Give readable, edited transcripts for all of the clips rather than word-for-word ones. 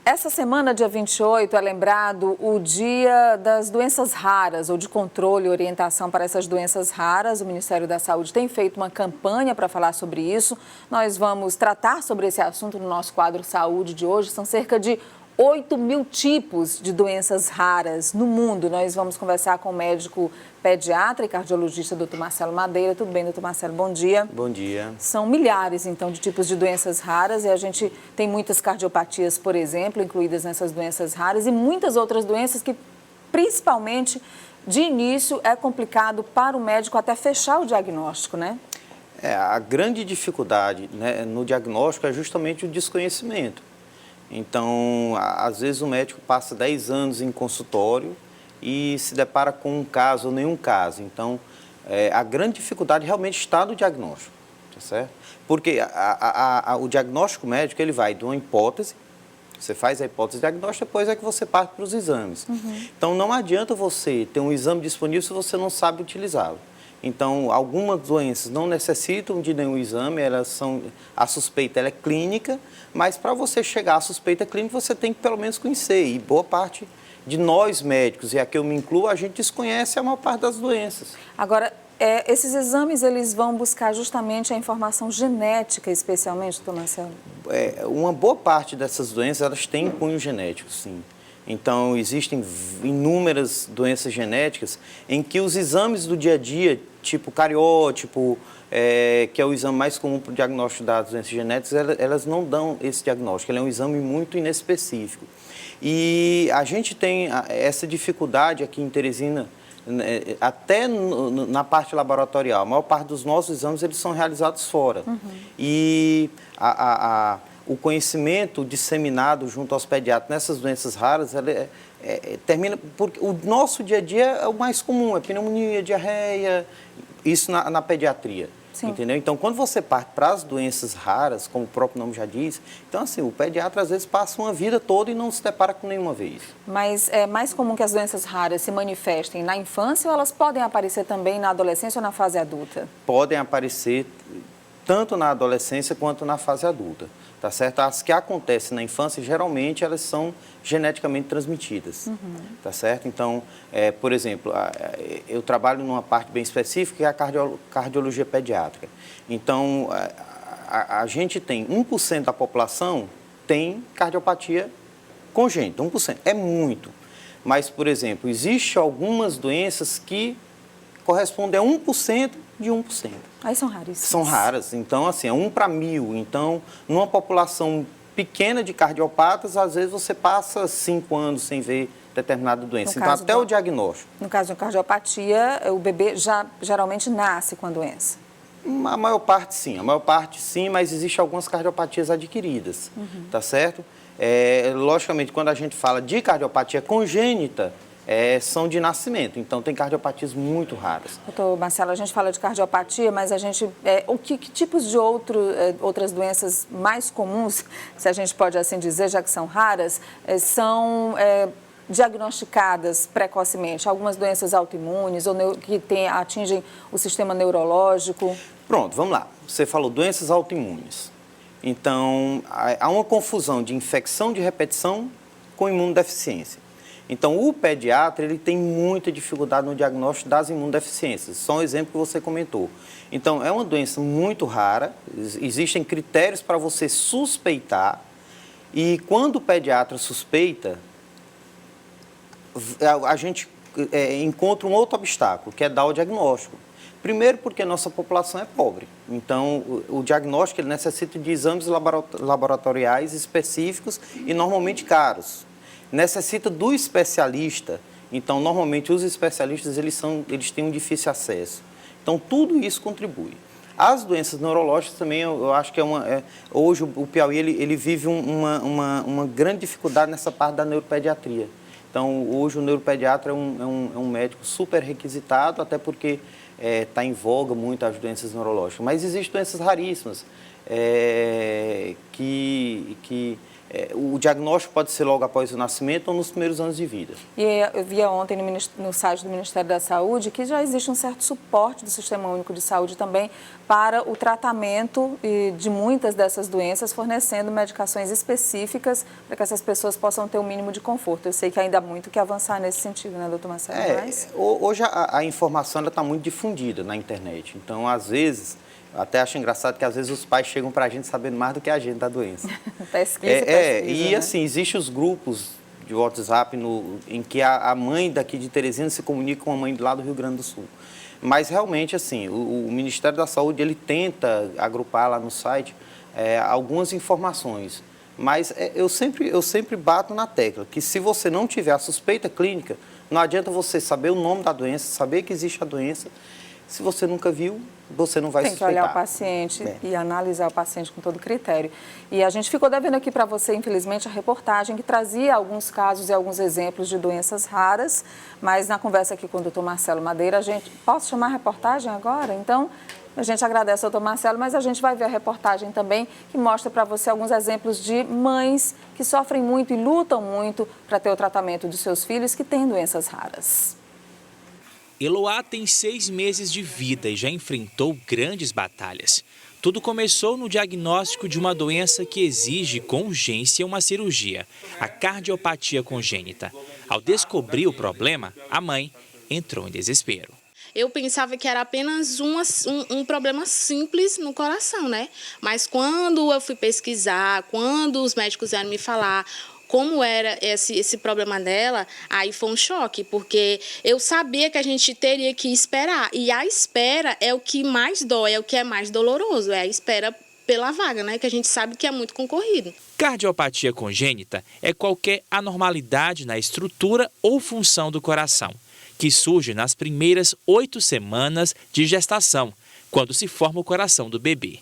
Essa semana, dia 28, é lembrado o Dia das Doenças Raras, ou de controle e orientação para essas doenças raras. O Ministério da Saúde tem feito uma campanha para falar sobre isso. Nós vamos tratar sobre esse assunto no nosso quadro Saúde de hoje. São cerca de 8.000 tipos de doenças raras no mundo. Nós vamos conversar com o médico pediatra e cardiologista, Dr. Marcelo Madeira. Tudo bem, Dr. Marcelo? Bom dia. Bom dia. São milhares, então, de tipos de doenças raras e a gente tem muitas cardiopatias, por exemplo, incluídas nessas doenças raras e muitas outras doenças que, principalmente, de início, é complicado para o médico até fechar o diagnóstico, né? A grande dificuldade, né, no diagnóstico é justamente o desconhecimento. Então, às vezes o médico passa 10 anos em consultório e se depara com um caso ou nenhum caso. Então, a grande dificuldade realmente está no diagnóstico, tá certo? Porque o diagnóstico médico, ele vai de uma hipótese, você faz a hipótese diagnóstica, depois é que você parte para os exames. Então, não adianta você ter um exame disponível se você não sabe utilizá-lo. Então, algumas doenças não necessitam de nenhum exame, a suspeita ela é clínica, mas para você chegar à suspeita clínica, você tem que pelo menos conhecer. E boa parte de nós médicos, e aqui eu me incluo, a gente desconhece a maior parte das doenças. Agora, esses exames, eles vão buscar justamente a informação genética, especialmente, doutor Marcelo? Uma boa parte dessas doenças, elas têm cunho genético, sim. Então, existem inúmeras doenças genéticas em que os exames do dia a dia, tipo cariótipo, que é o exame mais comum para o diagnóstico das doenças genéticas, elas não dão esse diagnóstico, ele é um exame muito inespecífico. E a gente tem essa dificuldade aqui em Teresina, até na parte laboratorial. A maior parte dos nossos exames, eles são realizados fora. E o conhecimento disseminado junto aos pediatras nessas doenças raras, termina porque o nosso dia a dia é o mais comum, é pneumonia, diarreia, isso na pediatria. Sim. Entendeu? Então, quando você parte para as doenças raras, como o próprio nome já diz, então assim, o pediatra às vezes passa uma vida toda e não se depara com nenhuma vez. Mas é mais comum que as doenças raras se manifestem na infância ou elas podem aparecer também na adolescência ou na fase adulta? Podem aparecer tanto na adolescência quanto na fase adulta, tá certo? As que acontecem na infância, geralmente, elas são geneticamente transmitidas, tá certo? Então, por exemplo, eu trabalho numa parte bem específica, que é a cardiologia pediátrica. Então, a gente tem 1% da população tem cardiopatia congênita, 1%. É muito. Mas, por exemplo, existem algumas doenças que correspondem a 1% de 1%. Aí são raríssimas. São raras. Então, assim, é 1 para 1.000. Então, numa população pequena de cardiopatas, às vezes você passa 5 anos sem ver determinada doença. Então, até o diagnóstico. No caso de cardiopatia, o bebê já geralmente nasce com a doença? A maior parte sim, mas existem algumas cardiopatias adquiridas, tá certo? Logicamente, quando a gente fala de cardiopatia congênita, são de nascimento, então tem cardiopatias muito raras. Doutor Marcelo, a gente fala de cardiopatia, mas a gente, que tipos de outras doenças mais comuns, se a gente pode assim dizer, já que são raras, são diagnosticadas precocemente? Algumas doenças autoimunes ou que atingem o sistema neurológico? Pronto, vamos lá. Você falou doenças autoimunes. Então, há uma confusão de infecção de repetição com imunodeficiência. Então, o pediatra, ele tem muita dificuldade no diagnóstico das imunodeficiências. Só um exemplo que você comentou. Então, é uma doença muito rara, existem critérios para você suspeitar, e quando o pediatra suspeita, a gente encontra um outro obstáculo, que é dar o diagnóstico. Primeiro, porque nossa população é pobre. Então, o diagnóstico ele necessita de exames laboratoriais específicos e normalmente caros. Necessita do especialista, então normalmente os especialistas eles têm um difícil acesso. Então tudo isso contribui. As doenças neurológicas também eu acho que hoje o Piauí ele vive uma grande dificuldade nessa parte da neuropediatria. Então hoje o neuropediatra é um médico super requisitado, até porque está em voga muito as doenças neurológicas. Mas existem doenças raríssimas que O diagnóstico pode ser logo após o nascimento ou nos primeiros anos de vida. E eu via ontem no site do Ministério da Saúde que já existe um certo suporte do Sistema Único de Saúde também para o tratamento de muitas dessas doenças, fornecendo medicações específicas para que essas pessoas possam ter o mínimo de conforto. Eu sei que ainda há muito que avançar nesse sentido, né, doutor Marcelo? Hoje a informação está muito difundida na internet, então às vezes... Até acho engraçado que às vezes os pais chegam para a gente sabendo mais do que a gente da doença. Pesquisa, e né? assim, existem os grupos de WhatsApp em que a mãe daqui de Teresina se comunica com a mãe lá do Rio Grande do Sul. Mas realmente, assim, o Ministério da Saúde, ele tenta agrupar lá no site algumas informações. Mas eu sempre bato na tecla que se você não tiver a suspeita clínica, não adianta você saber o nome da doença, saber que existe a doença. Se você nunca viu, você não vai suspeitar. Tem que olhar o paciente e analisar o paciente com todo critério. E a gente ficou devendo aqui para você, infelizmente, a reportagem que trazia alguns casos e alguns exemplos de doenças raras, mas na conversa aqui com o doutor Marcelo Madeira, posso chamar a reportagem agora? Então, a gente agradece ao doutor Marcelo, mas a gente vai ver a reportagem também que mostra para você alguns exemplos de mães que sofrem muito e lutam muito para ter o tratamento dos seus filhos que têm doenças raras. Eloá tem 6 meses de vida e já enfrentou grandes batalhas. Tudo começou no diagnóstico de uma doença que exige com urgência uma cirurgia, a cardiopatia congênita. Ao descobrir o problema, a mãe entrou em desespero. Eu pensava que era apenas um problema simples no coração, né? Mas quando eu fui pesquisar, quando os médicos vieram me falar como era esse problema dela, aí foi um choque, porque eu sabia que a gente teria que esperar. E a espera é o que mais dói, é o que é mais doloroso, é a espera pela vaga, né? Que a gente sabe que é muito concorrido. Cardiopatia congênita é qualquer anormalidade na estrutura ou função do coração, que surge nas primeiras 8 semanas de gestação, quando se forma o coração do bebê.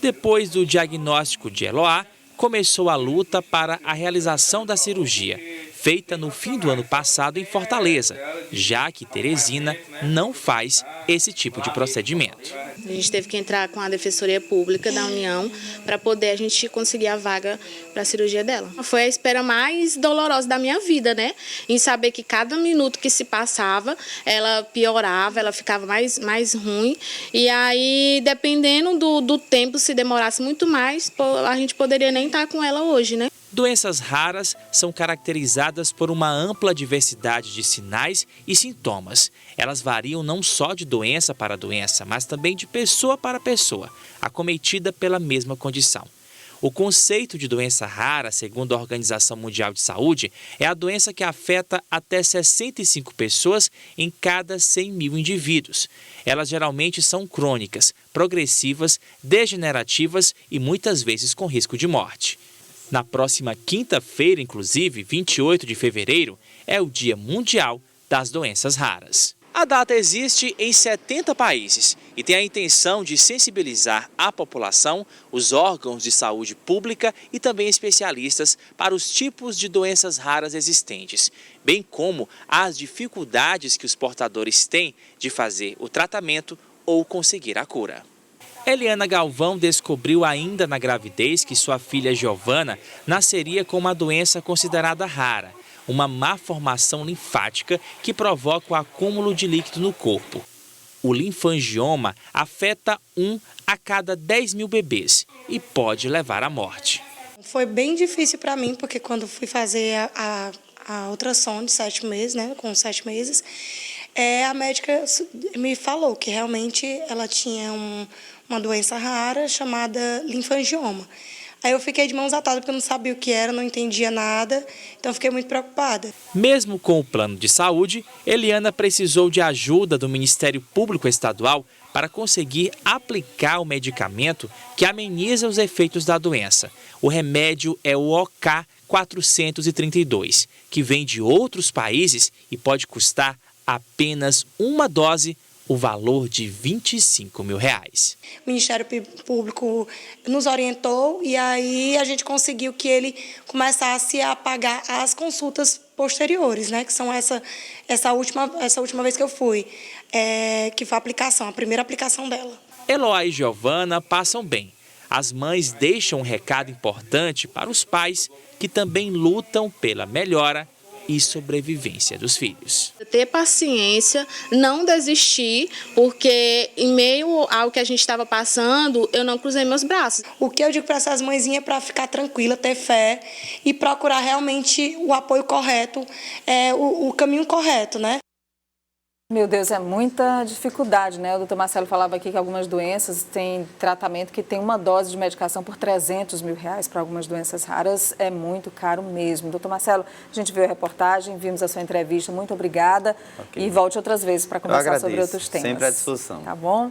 Depois do diagnóstico de Eloá, começou a luta para a realização da cirurgia, feita no fim do ano passado em Fortaleza, já que Teresina não faz esse tipo de procedimento. A gente teve que entrar com a Defensoria Pública da União para poder a gente conseguir a vaga para a cirurgia dela. Foi a espera mais dolorosa da minha vida, né? Em saber que cada minuto que se passava, ela piorava, ela ficava mais ruim. E aí, dependendo do tempo, se demorasse muito mais, a gente poderia nem estar com ela hoje, né? Doenças raras são caracterizadas por uma ampla diversidade de sinais e sintomas. Elas variam não só de doença para doença, mas também de pessoa para pessoa, acometida pela mesma condição. O conceito de doença rara, segundo a Organização Mundial de Saúde, é a doença que afeta até 65 pessoas em cada 100 mil indivíduos. Elas geralmente são crônicas, progressivas, degenerativas e muitas vezes com risco de morte. Na próxima quinta-feira, inclusive, 28 de fevereiro, é o Dia Mundial das Doenças Raras. A data existe em 70 países e tem a intenção de sensibilizar a população, os órgãos de saúde pública e também especialistas para os tipos de doenças raras existentes, bem como as dificuldades que os portadores têm de fazer o tratamento ou conseguir a cura. Eliana Galvão descobriu ainda na gravidez que sua filha Giovana nasceria com uma doença considerada rara, uma má formação linfática que provoca o acúmulo de líquido no corpo. O linfangioma afeta 1 a cada 10 mil bebês e pode levar à morte. Foi bem difícil para mim, porque quando fui fazer a ultrassom de 7 meses, né, com 7 meses, a médica me falou que realmente ela tinha uma doença rara chamada linfangioma. Aí eu fiquei de mãos atadas porque eu não sabia o que era, não entendia nada, então fiquei muito preocupada. Mesmo com o plano de saúde, Eliana precisou de ajuda do Ministério Público Estadual para conseguir aplicar o medicamento que ameniza os efeitos da doença. O remédio é o OK 432, que vem de outros países e pode custar apenas uma dose o valor de R$25 mil. O Ministério Público nos orientou e aí a gente conseguiu que ele começasse a pagar as consultas posteriores, né? Que são essa última vez que eu fui, que foi a primeira aplicação dela. Eloá e Giovana passam bem. As mães deixam um recado importante para os pais que também lutam pela melhora e sobrevivência dos filhos. Ter paciência, não desistir, porque em meio ao que a gente estava passando, eu não cruzei meus braços. O que eu digo para essas mãezinhas é para ficar tranquila, ter fé e procurar realmente o apoio correto, o caminho correto, né? Meu Deus, é muita dificuldade, né? O doutor Marcelo falava aqui que algumas doenças têm tratamento que tem uma dose de medicação por R$300 mil. Para algumas doenças raras é muito caro mesmo. Doutor Marcelo, a gente viu a reportagem, vimos a sua entrevista, muito obrigada. Okay. E volte outras vezes para conversar sobre outros temas. Sempre à disposição. Tá bom?